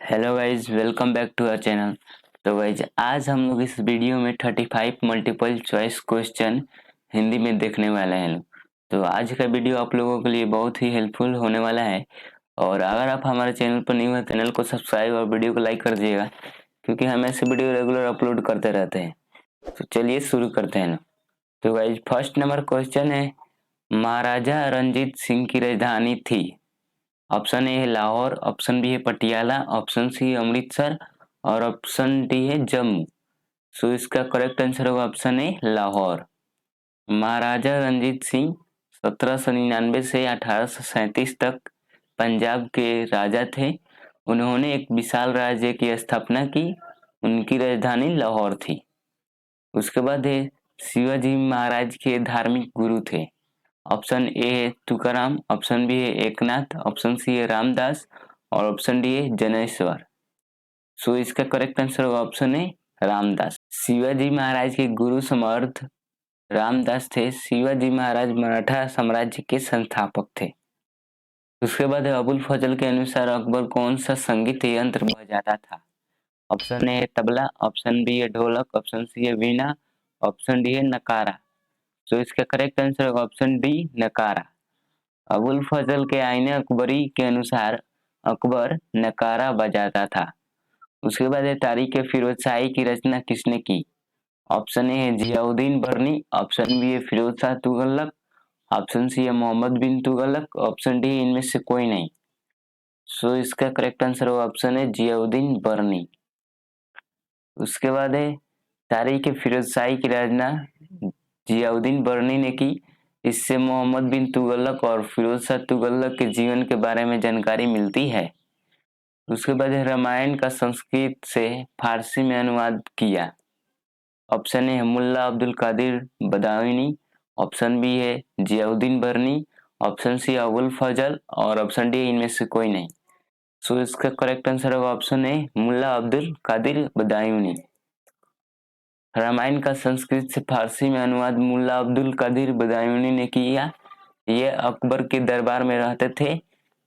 Hello guys, welcome back to our channel. तो guys आज हम लोग इस वीडियो में 35 मल्टीपल चॉइस क्वेश्चन हिंदी में देखने वाले हैं। तो आज का वीडियो आप लोगों के लिए बहुत ही हेल्पफुल होने वाला है। और अगर आप हमारे चैनल पर न्यू है, चैनल को सब्सक्राइब और वीडियो को लाइक कर दीजिएगा, क्योंकि हम ऐसे वीडियो रेगुलर अपलोड करते रहते हैं। तो चलिए शुरू करते हैं। तो गाइज फर्स्ट नंबर क्वेश्चन है, महाराजा रंजीत सिंह की राजधानी थी। ऑप्शन ए है लाहौर, ऑप्शन बी है पटियाला, ऑप्शन सी है अमृतसर और ऑप्शन डी है जम्मू। सो इसका करेक्ट आंसर होगा ऑप्शन ए लाहौर। महाराजा रंजीत सिंह 1799 से 1837 तक पंजाब के राजा थे। उन्होंने एक विशाल राज्य की स्थापना की। उनकी राजधानी लाहौर थी। उसके बाद है शिवाजी महाराज के धार्मिक गुरु थे। ऑप्शन ए है तुकाराम, ऑप्शन बी है एकनाथ, ऑप्शन सी है रामदास और ऑप्शन डी है जनेश्वर। सो इसका करेक्ट आंसर होगा ऑप्शन ए रामदास। शिवाजी महाराज के गुरु समर्थ रामदास थे। शिवाजी महाराज मराठा साम्राज्य के संस्थापक थे। उसके बाद है अबुल फजल के अनुसार अकबर कौन सा संगीत यंत्र बजाता था। ऑप्शन ए है तबला, ऑप्शन बी है ढोलक, ऑप्शन सी है वीणा, ऑप्शन डी है नकारा। तो इसका करेक्ट आंसर होगा ऑप्शन डी नकारा। अबुल फजल के आईने अकबरी के अनुसार अकबर नकारा बजाता था। उसके बाद है तारीख फिरोज शाही की रचना किसने की। ऑप्शन ए है जियाउद्दीन बर्नी, ऑप्शन बी है फिरोज शाह तुगलक, ऑप्शन सी है मोहम्मद बिन तुगलक, ऑप्शन डी इनमें से कोई नहीं। सो इसका करेक्ट आंसर होगा ऑप्शन है जियाउद्दीन बर्नी। उसके बाद है तारीख फिरोज शाही की रचना जियाउद्दीन बर्नी ने की। इससे मोहम्मद बिन तुगलक और फिरोज शाह तुगलक के जीवन के बारे में जानकारी मिलती है। उसके बाद है रामायण का संस्कृत से फारसी में अनुवाद किया। ऑप्शन ए है मुल्ला अब्दुल कादिर बदायूनी, ऑप्शन बी है जियाउद्दीन बर्नी, ऑप्शन सी अबुल फजल और ऑप्शन डी इनमें से कोई नहीं। सो इसका करेक्ट आंसर होगा ऑप्शन ए मुल्ला अब्दुल कादिर बदायूनी। रामायण का संस्कृत से फारसी में अनुवाद मुल्ला अब्दुल कादिर बदायूनी ने किया। ये अकबर के दरबार में रहते थे।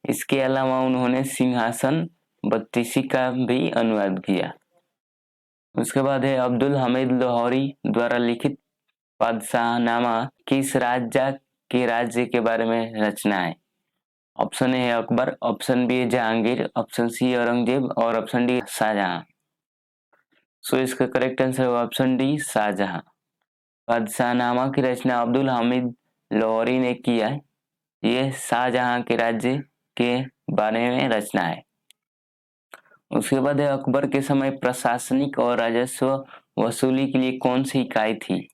इसके अलावा उन्होंने सिंहासन बत्तीसी का भी अनुवाद किया। उसके बाद है अब्दुल हमीद लाहौरी द्वारा लिखित बादशाहनामा किस राजा के राज्य के बारे में रचना है। ऑप्शन ए है अकबर, ऑप्शन बी है जहांगीर, ऑप्शन सी औरंगजेब और ऑप्शन डी शाहजहां। सो इसका करेक्ट आंसर है ऑप्शन डी शाहजहां। बादशाहनामा की रचना अब्दुल हमीद लाहौरी ने किया है। ये शाहजहां के राज्य के बारे में रचना है। उसके बाद है अकबर के समय प्रशासनिक और राजस्व वसूली के लिए कौन सी इकाई थी।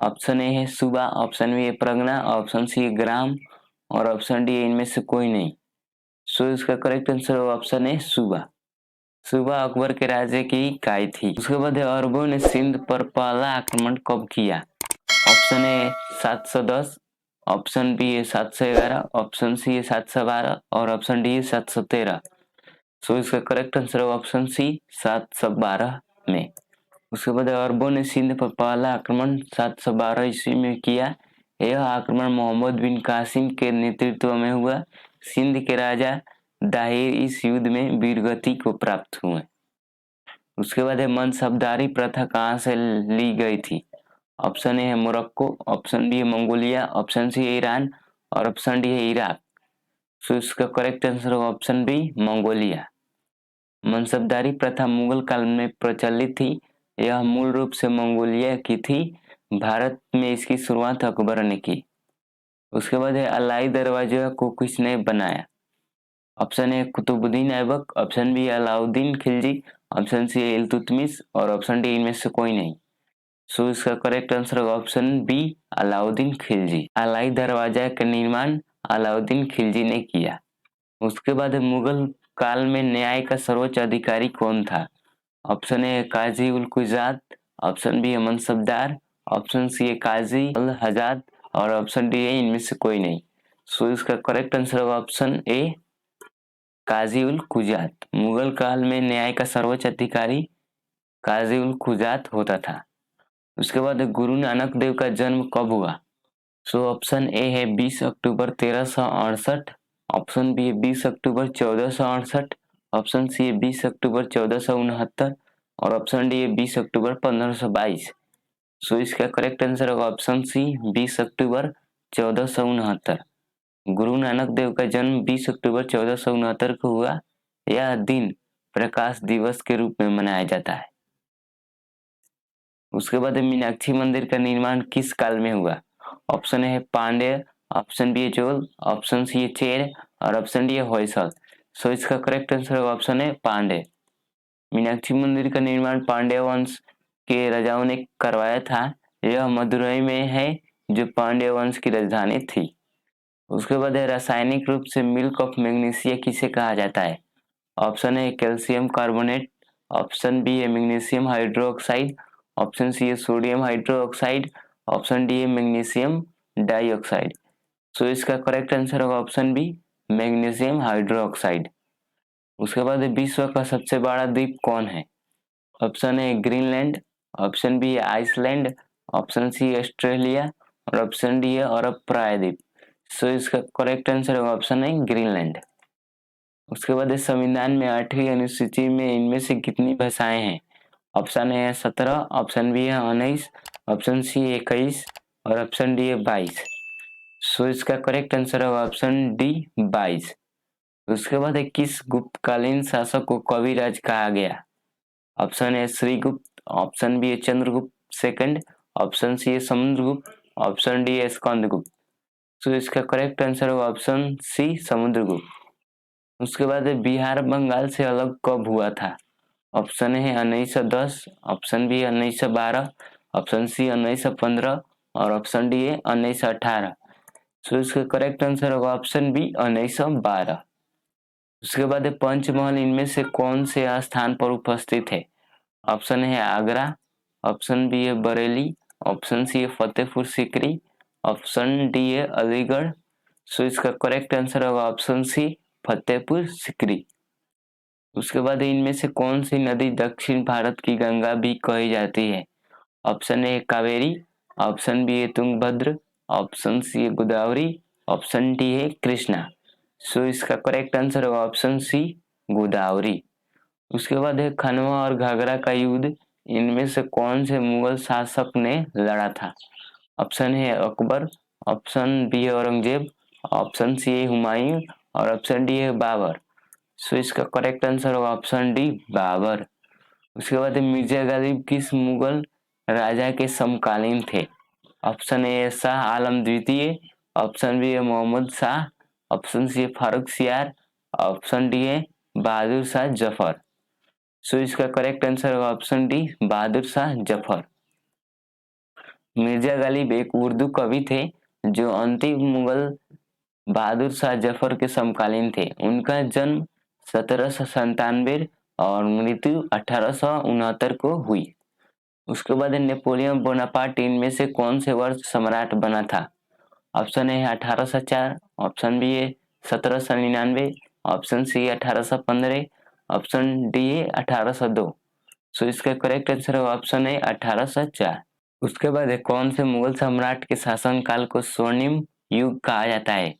ऑप्शन ए है सूबा, ऑप्शन बी है परगना, ऑप्शन सी है ग्राम और ऑप्शन डी इनमें से कोई नहीं। सो इसका करेक्ट आंसर ऑप्शन है सूबा। सूबा अकबर के राज्य की इकाई थी। उसके बाद है अरबों ने सिंध पर पहला आक्रमण कब किया। ऑप्शन ए 710, ऑप्शन बी है 711, ऑप्शन सी है 712 और ऑप्शन डी है 713। सो इसका करेक्ट आंसर है ऑप्शन सी 712 में। उसके बाद अरबों ने सिंध पर पहला आक्रमण 712 ईस्वी में किया। यह आक्रमण मोहम्मद बिन कासिम के नेतृत्व में हुआ। सिंध के राजा दाहिर इस युद्ध में वीरगति को प्राप्त हुए। उसके बाद है मनसबदारी प्रथा कहाँ से ली गई थी। ऑप्शन ए है मोरक्को, ऑप्शन बी है मंगोलिया, ऑप्शन सी है ईरान और ऑप्शन डी है इराक। सो इसका करेक्ट आंसर होगा ऑप्शन बी मंगोलिया। मनसबदारी प्रथा मुगल काल में प्रचलित थी। यह मूल रूप से मंगोलिया की थी। भारत में इसकी शुरुआत अकबर ने की। उसके बाद है अलाई दरवाजा को किसने बनाया। Option A Qutubuddin Aibak, option B Alauddin Khilji, option C Iltutmish और ऑप्शन डी इनमें से कोई नहीं। सो इसका करेक्ट आंसर होगा ऑप्शन बी अलाउद्दीन खिलजी। अलाई दरवाजा का निर्माण अलाउद्दीन खिलजी ने किया। उसके बाद मुगल काल में न्याय का सर्वोच्च अधिकारी कौन था। ऑप्शन ए काजी उल कुजात, ऑप्शन बी है मनसबदार, ऑप्शन सी है काजी अल हजात और ऑप्शन डी है इनमें से कोई नहीं। सो इसका करेक्ट आंसर होगा ऑप्शन ए काजी उल कुजात। मुगल काल में न्याय का सर्वोच्च अधिकारी काजी उल कुजात होता था। उसके बाद गुरु नानक देव का जन्म कब हुआ। सो ऑप्शन ए है 20 अक्टूबर 1368, ऑप्शन बी है 20 अक्टूबर 1468, ऑप्शन सी है 20 अक्टूबर 1469 और ऑप्शन डी है 20 अक्टूबर 1522। सो इसका करेक्ट आंसर होगा ऑप्शन सी 20 अक्टूबर 1469। गुरु नानक देव का जन्म 20 अक्टूबर 1469 को हुआ। यह दिन प्रकाश दिवस के रूप में मनाया जाता है। उसके बाद मीनाक्षी मंदिर का निर्माण किस काल में हुआ? ऑप्शन है पांड्य, ऑप्शन बी है चोल, ऑप्शन सी है चेर और ऑप्शन डी है होयसल। सो इसका करेक्ट आंसर ऑप्शन है पांड्य। मीनाक्षी मंदिर का निर्माण पांड्य वंश के राजाओं ने करवाया था। यह मदुरई में है जो पांड्य वंश की राजधानी थी। उसके बाद है रासायनिक रूप से मिल्क ऑफ मैग्नीशिया किसे कहा जाता है? ऑप्शन है कैल्शियम कार्बोनेट, ऑप्शन बी है मैग्नीशियम हाइड्रोक्साइड, ऑप्शन सी है सोडियम हाइड्रोक्साइड, ऑप्शन डी है मैग्नीशियम डाइऑक्साइड। सो इसका करेक्ट आंसर होगा ऑप्शन बी मैग्नीशियम हाइड्रोक्साइड। उसके बाद विश्व का सबसे बड़ा द्वीप कौन है? Option A Greenland, option B है आइसलैंड, ऑप्शन सी ऑस्ट्रेलिया और ऑप्शन डी है अरब प्रायद्वीप। सो इसका करेक्ट आंसर होगा ऑप्शन है ग्रीनलैंड। उसके बाद इस संविधान में 8वीं अनुसूची में इनमें से कितनी भाषाएं हैं? ऑप्शन ए है 17, ऑप्शन बी है 19, ऑप्शन सी 21 और ऑप्शन डी है 22। सो इसका करेक्ट आंसर होगा ऑप्शन डी 22। उसके बाद किस गुप्तकालीन शासक को कविराज कहा गया? Option A Srigupta, option B है चंद्रगुप्त सेकंड, ऑप्शन सी है समुद्रगुप्त, ऑप्शन डी है स्कंदगुप्त। सो इसका करेक्ट आंसर होगा ऑप्शन सी समुद्रगुप्त। उसके बाद बिहार बंगाल से अलग कब हुआ था? ऑप्शन है 1910, ऑप्शन बी है 1912, ऑप्शन सी 1915 और ऑप्शन डी है 1918। सो इसका करेक्ट आंसर होगा ऑप्शन बी 1912। उसके बाद पंचमहल इनमें से कौन से स्थान पर उपस्थित है? ऑप्शन है आगरा, ऑप्शन बी है बरेली, ऑप्शन सी है फतेहपुर सीकरी, ऑप्शन डी है अलीगढ़। सो इसका करेक्ट आंसर होगा ऑप्शन सी फतेहपुर सीकरी। उसके बाद इनमें से कौन सी नदी दक्षिण भारत की गंगा भी कही जाती है? Option A Kaveri, option B है तुंगभद्र, ऑप्शन सी है गोदावरी, ऑप्शन डी है कृष्णा। सो इसका करेक्ट आंसर होगा ऑप्शन सी गोदावरी। उसके बाद है खनवा और घाघरा का युद्ध इनमें से कौन से मुगल शासक ने लड़ा था? ऑप्शन है अकबर, ऑप्शन बी है औरंगजेब, ऑप्शन सी है हुमायूं और ऑप्शन डी है बाबर। सो इसका करेक्ट आंसर होगा ऑप्शन डी बाबर। उसके बाद मिर्जा गालिब किस मुगल राजा के समकालीन थे? ऑप्शन ए शाह आलम द्वितीय, ऑप्शन बी है मोहम्मद शाह, ऑप्शन सी है फारूक सियार, ऑप्शन डी है बहादुर शाह जफर। सो इसका करेक्ट आंसर होगा ऑप्शन डी बहादुर शाह जफर। मिर्जा गालिब एक उर्दू कवि थे जो अंतिम मुगल बहादुर शाह जफर के समकालीन थे। उनका जन्म 1797 और मृत्यु 1869 को हुई। उसके बाद नेपोलियन बोनापार्ट इनमें से कौन से वर्ष सम्राट बना था? ऑप्शन ए 1804, ऑप्शन बी है 1799, ऑप्शन सी 1815, ऑप्शन डी है 1802। सो इसका करेक्ट आंसर है ऑप्शन है 1804। उसके बाद कौन से मुगल सम्राट के शासन काल को स्वर्णिम युग कहा जाता है?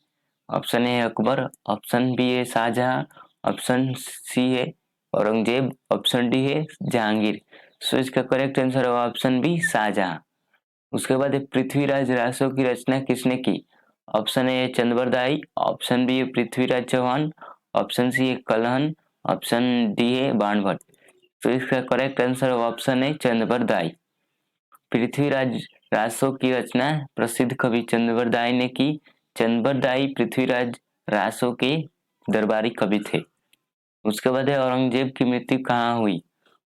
Option A Akbar, option B है शाहजहां, ऑप्शन सी है औरंगजेब, ऑप्शन डी है जहांगीर। सो इसका करेक्ट आंसर होगा ऑप्शन बी शाहजहां। उसके बाद पृथ्वीराज रासो की रचना किसने की? Option A Chandbardai, option B है पृथ्वीराज चौहान, ऑप्शन सी है कलहन, ऑप्शन डी है बाणभट्ट। तो इसका करेक्ट आंसर ऑप्शन है चंद्रबरदाई। पृथ्वीराज रासो की रचना प्रसिद्ध कवि चंद्रबरदाई ने की। चंद्रबरदाई पृथ्वीराज रासो के दरबारी कवि थे। उसके बाद औरंगजेब की मृत्यु कहाँ हुई?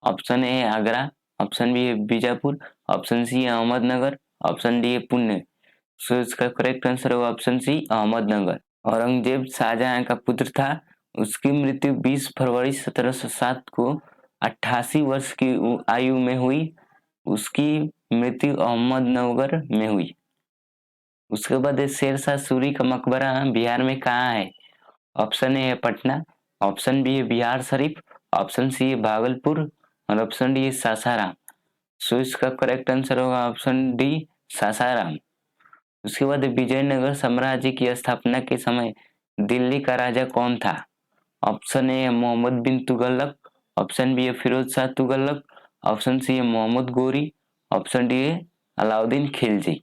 ऑप्शन ए है आगरा, ऑप्शन बी है बीजापुर, ऑप्शन सी है अहमदनगर, ऑप्शन डी है पुणे। सो इसका करेक्ट आंसर होगा ऑप्शन सी अहमदनगर। औरंगजेब शाहजहां का पुत्र था। उसकी मृत्यु 20 फरवरी 1707 को 88 वर्ष की आयु में हुई। उसकी मृत्यु अहमदनगर में हुई। उसके बाद शेरशाह सूरी का मकबरा बिहार में कहाँ है? ऑप्शन ए है पटना, ऑप्शन बी है बिहार शरीफ, ऑप्शन सी है भागलपुर और ऑप्शन डी है सासाराम। सो इसका करेक्ट आंसर होगा ऑप्शन डी सासाराम। उसके बाद विजयनगर साम्राज्य की स्थापना के समय दिल्ली का राजा कौन था? ऑप्शन ए है मोहम्मद बिन तुगलक, ऑप्शन बी है फिरोज शाह तुगलक, ऑप्शन सी है मोहम्मद गोरी, ऑप्शन डी है अलाउद्दीन खिलजी।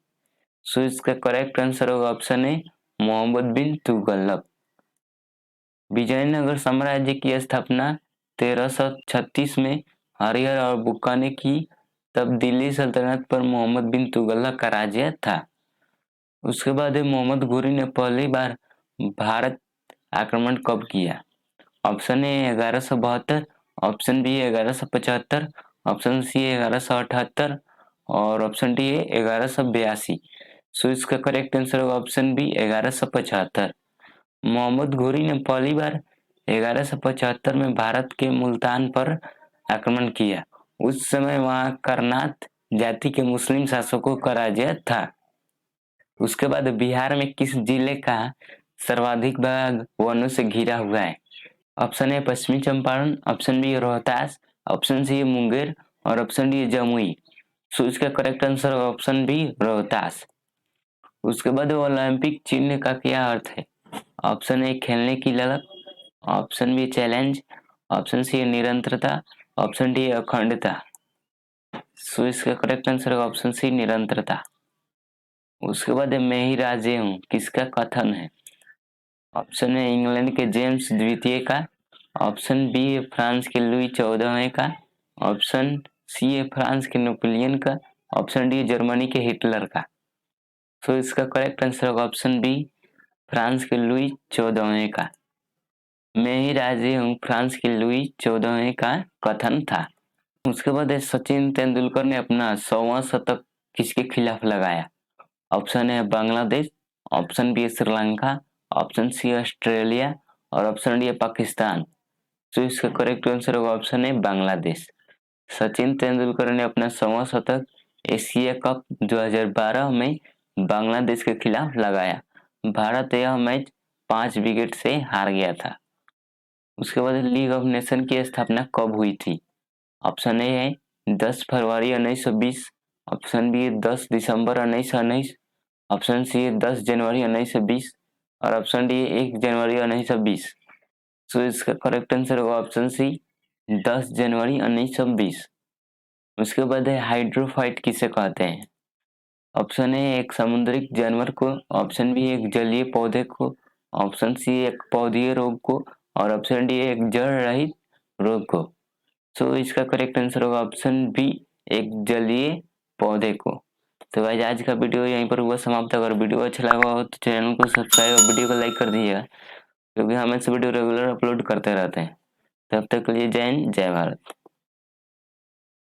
सो इसका करेक्ट आंसर होगा ऑप्शन ए मोहम्मद बिन तुगलक। विजयनगर साम्राज्य की स्थापना 1336 में हरिहर और बुक्का ने की। तब दिल्ली सल्तनत पर मोहम्मद बिन तुगलक का राज्य था। उसके बाद मोहम्मद घुरी ने पहली बार भारत आक्रमण कब किया? Option A 1172, option B 1175, option C 1178 और ऑप्शन डी है 1182। सो इसका करेक्ट आंसर होगा ऑप्शन बी 1175। मोहम्मद घुरी ने पहली बार 1175 में भारत के मुल्तान पर आक्रमण किया। उस समय वहां करनाथ जाति के मुस्लिम शासकों का राज्य था। उसके बाद बिहार में किस जिले का सर्वाधिक भाग वनों से घिरा हुआ है? ऑप्शन ए पश्चिमी Champaran, option B Rohtas, option C Munger और ऑप्शन डी जमुई। सो इसका correct answer option B Rohtas. उसके बाद ओलंपिक चिन्ह का क्या अर्थ है? ऑप्शन ए खेलने की ललक, option B challenge, option C निरंतरता, ऑप्शन डी अखंडता। सो इसका करेक्ट आंसर ऑप्शन सी निरंतरता। उसके बाद मैं ही राजे हूँ किसका कथन है? ऑप्शन है इंग्लैंड के जेम्स द्वितीय का, ऑप्शन बी है फ्रांस के लुई 14वें का, ऑप्शन सी है फ्रांस के नेपोलियन का, ऑप्शन डी जर्मनी के हिटलर का। सो इसका करेक्ट आंसर होगा ऑप्शन बी फ्रांस के लुई 14वें का। मैं ही राजे हूँ फ्रांस के लुई 14वें का कथन था। उसके बाद सचिन तेंदुलकर ने अपना 100वां शतक किसके खिलाफ लगाया? ऑप्शन है बांग्लादेश, ऑप्शन बी है श्रीलंका, ऑप्शन सी है ऑस्ट्रेलिया और ऑप्शन डी है पाकिस्तान। तो इसका करेक्ट आंसर होगा ऑप्शन है बांग्लादेश। सचिन तेंदुलकर ने अपना 100वां शतक एशिया कप 2012 में बांग्लादेश के खिलाफ लगाया। भारत यह मैच 5 विकेट से हार गया था। उसके बाद लीग ऑफ नेशन की स्थापना कब हुई थी? ऑप्शन ए है 10 फरवरी 1920, ऑप्शन बी है 10 दिसंबर 1919, ऑप्शन सी है 10 जनवरी 1920 और ऑप्शन डी है 1 जनवरी 1920। सो इसका करेक्ट आंसर होगा ऑप्शन सी 10 जनवरी 1920। उसके बाद है हाइड्रोफाइट किसे कहते हैं? ऑप्शन ए एक समुद्री जानवर को, ऑप्शन बी एक जलीय पौधे को, ऑप्शन सी एक पौधीय रोग को और ऑप्शन डी एक जड़ रहित रोग को। सो इसका करेक्ट आंसर होगा ऑप्शन बी एक जलीय पौधे को। तो गाइस आज का वीडियो यहीं पर हुआ समाप्त। अगर वीडियो अच्छा लगा हो तो चैनल को सब्सक्राइब और वीडियो को लाइक कर दीजिएगा, क्योंकि हम ऐसे वीडियो रेगुलर अपलोड करते रहते हैं। तब तक के लिए जय हिंद, जय भारत।